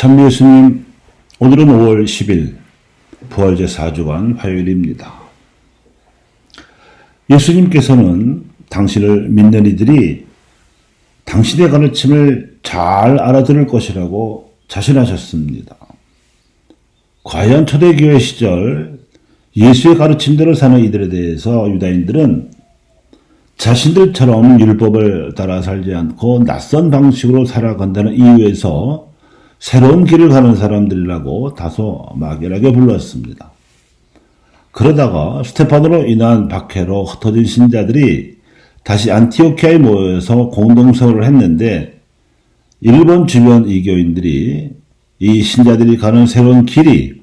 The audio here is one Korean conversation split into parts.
참 예수님, 오늘은 5월 10일 부활제 4주간 화요일입니다. 예수님께서는 당신을 믿는 이들이 당신의 가르침을 잘 알아들을 것이라고 자신하셨습니다. 과연 초대교회 시절 예수의 가르침대로 사는 이들에 대해서 유다인들은 자신들처럼 율법을 따라 살지 않고 낯선 방식으로 살아간다는 이유에서 새로운 길을 가는 사람들이라고 다소 막연하게 불렀습니다. 그러다가 스테파노로 인한 박해로 흩어진 신자들이 다시 안티오키아에 모여서 공동선언을 했는데 일본 주변 이교인들이 이 신자들이 가는 새로운 길이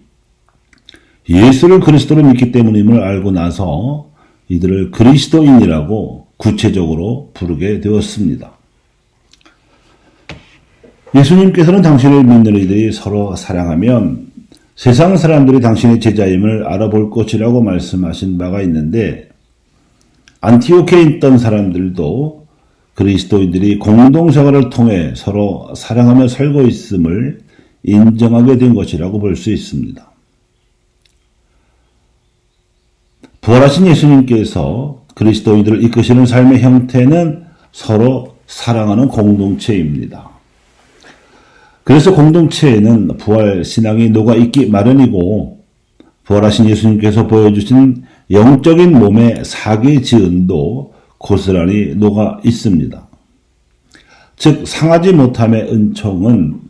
예수를 그리스도로 믿기 때문임을 알고 나서 이들을 그리스도인이라고 구체적으로 부르게 되었습니다. 예수님께서는 당신을 믿는 이들이 서로 사랑하면 세상 사람들이 당신의 제자임을 알아볼 것이라고 말씀하신 바가 있는데 안티오키아에 있던 사람들도 그리스도인들이 공동생활을 통해 서로 사랑하며 살고 있음을 인정하게 된 것이라고 볼 수 있습니다. 부활하신 예수님께서 그리스도인들을 이끄시는 삶의 형태는 서로 사랑하는 공동체입니다. 그래서 공동체에는 부활 신앙이 녹아있기 마련이고 부활하신 예수님께서 보여주신 영적인 몸의 사계 지은도 고스란히 녹아있습니다. 즉 상하지 못함의 은총은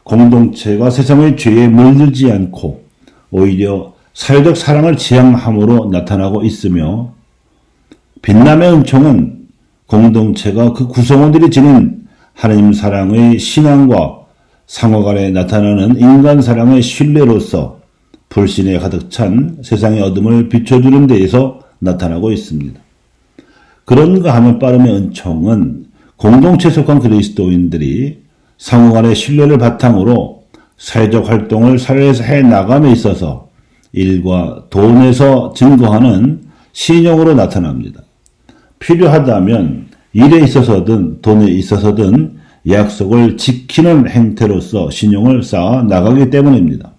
공동체가 세상의 죄에 물들지 않고 오히려 사회적 사랑을 지향함으로 나타나고 있으며 빛남의 은총은 공동체가 그 구성원들이 지닌 하나님 사랑의 신앙과 상호간에 나타나는 인간 사랑의 신뢰로서 불신에 가득 찬 세상의 어둠을 비춰주는 데에서 나타나고 있습니다. 그런가 하면 빠름의 은총은 공동체에 속한 그리스도인들이 상호간의 신뢰를 바탕으로 사회적 활동을 사회에서 해나감에 있어서 일과 돈에서 증거하는 신용으로 나타납니다. 필요하다면 일에 있어서든 돈에 있어서든 약속을 지키는 행태로서 신용을 쌓아 나가기 때문입니다.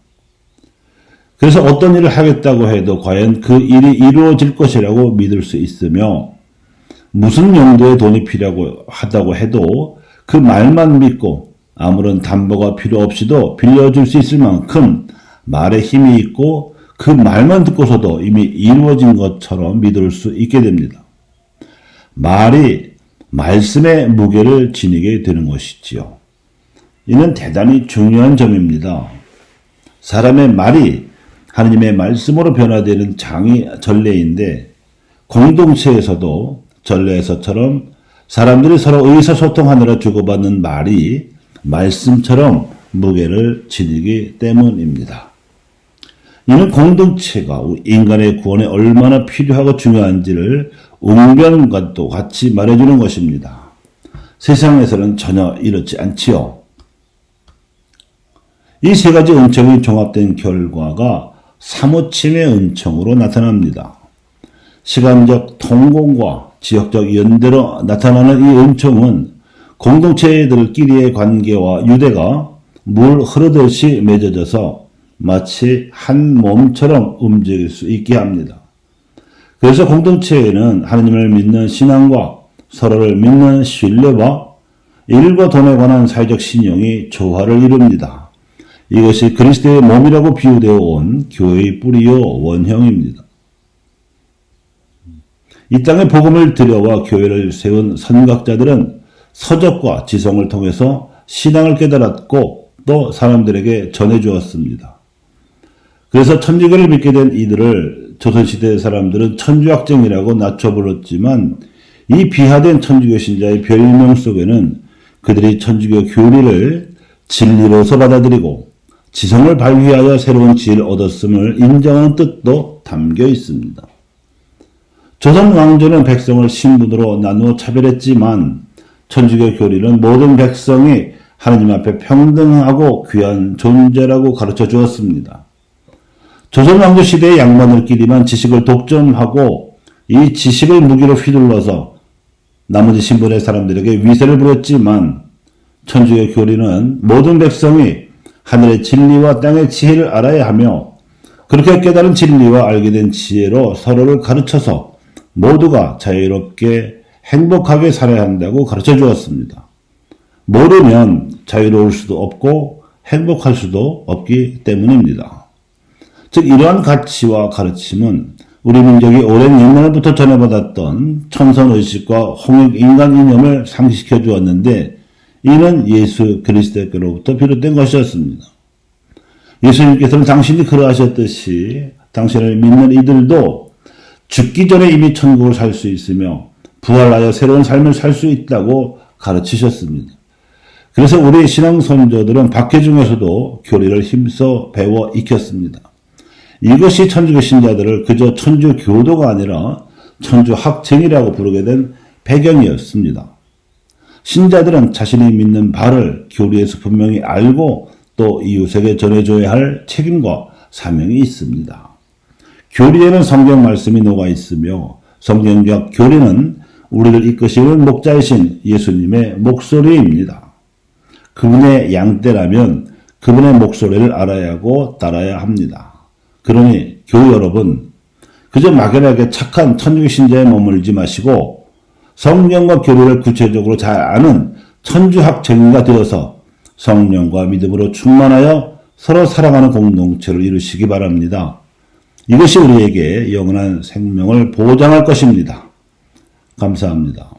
그래서 어떤 일을 하겠다고 해도 과연 그 일이 이루어질 것이라고 믿을 수 있으며 무슨 용도의 돈이 필요하다고 해도 그 말만 믿고 아무런 담보가 필요 없이도 빌려줄 수 있을 만큼 말에 힘이 있고 그 말만 듣고서도 이미 이루어진 것처럼 믿을 수 있게 됩니다. 말이 말씀의 무게를 지니게 되는 것이지요. 이는 대단히 중요한 점입니다. 사람의 말이 하나님의 말씀으로 변화되는 장이 전례인데 공동체에서도 전례에서처럼 사람들이 서로 의사소통하느라 주고받는 말이 말씀처럼 무게를 지니기 때문입니다. 이는 공동체가 인간의 구원에 얼마나 필요하고 중요한지를 웅변과도 같이 말해주는 것입니다. 세상에서는 전혀 이렇지 않지요. 이 세 가지 은총이 종합된 결과가 사모침의 은총으로 나타납니다. 시간적 통공과 지역적 연대로 나타나는 이 은총은 공동체들끼리의 관계와 유대가 물 흐르듯이 맺어져서 마치 한 몸처럼 움직일 수 있게 합니다. 그래서 공동체에는 하나님을 믿는 신앙과 서로를 믿는 신뢰와 일과 돈에 관한 사회적 신용이 조화를 이룹니다. 이것이 그리스도의 몸이라고 비유되어 온 교회의 뿌리요 원형입니다. 이 땅에 복음을 들여와 교회를 세운 선각자들은 서적과 지성을 통해서 신앙을 깨달았고 또 사람들에게 전해주었습니다. 그래서 천주교를 믿게 된 이들을 조선시대 사람들은 천주학쟁이라고 낮춰 불렀지만 이 비하된 천주교 신자의 별명 속에는 그들이 천주교 교리를 진리로서 받아들이고 지성을 발휘하여 새로운 지혜를 얻었음을 인정하는 뜻도 담겨 있습니다. 조선 왕조는 백성을 신분으로 나누어 차별했지만 천주교 교리는 모든 백성이 하나님 앞에 평등하고 귀한 존재라고 가르쳐 주었습니다. 조선 왕조 시대의 양반들끼리만 지식을 독점하고 이 지식을 무기로 휘둘러서 나머지 신분의 사람들에게 위세를 부렸지만 천주교 교리는 모든 백성이 하늘의 진리와 땅의 지혜를 알아야 하며 그렇게 깨달은 진리와 알게 된 지혜로 서로를 가르쳐서 모두가 자유롭게 행복하게 살아야 한다고 가르쳐 주었습니다. 모르면 자유로울 수도 없고 행복할 수도 없기 때문입니다. 즉 이러한 가치와 가르침은 우리 민족이 오랜 옛날부터 전해받았던 천선의식과 홍익인간 이념을 상기시켜 주었는데 이는 예수 그리스도께로부터 비롯된 것이었습니다. 예수님께서는 당신이 그러하셨듯이 당신을 믿는 이들도 죽기 전에 이미 천국을 살 수 있으며 부활하여 새로운 삶을 살 수 있다고 가르치셨습니다. 그래서 우리 신앙 선조들은 박해 중에서도 교리를 힘써 배워 익혔습니다. 이것이 천주교 신자들을 그저 천주 교도가 아니라 천주 학쟁이라고 부르게 된 배경이었습니다. 신자들은 자신이 믿는 바를 교리에서 분명히 알고 또 이웃에게 전해줘야 할 책임과 사명이 있습니다. 교리에는 성경 말씀이 녹아 있으며 성경적 교리는 우리를 이끄시는 목자이신 예수님의 목소리입니다. 그분의 양떼라면 그분의 목소리를 알아야 하고 따라야 합니다. 그러니 교우 여러분, 그저 막연하게 착한 천주교 신자에 머물지 마시고 성경과 교리를 구체적으로 잘 아는 천주학 정의가 되어서 성령과 믿음으로 충만하여 서로 사랑하는 공동체를 이루시기 바랍니다. 이것이 우리에게 영원한 생명을 보장할 것입니다. 감사합니다.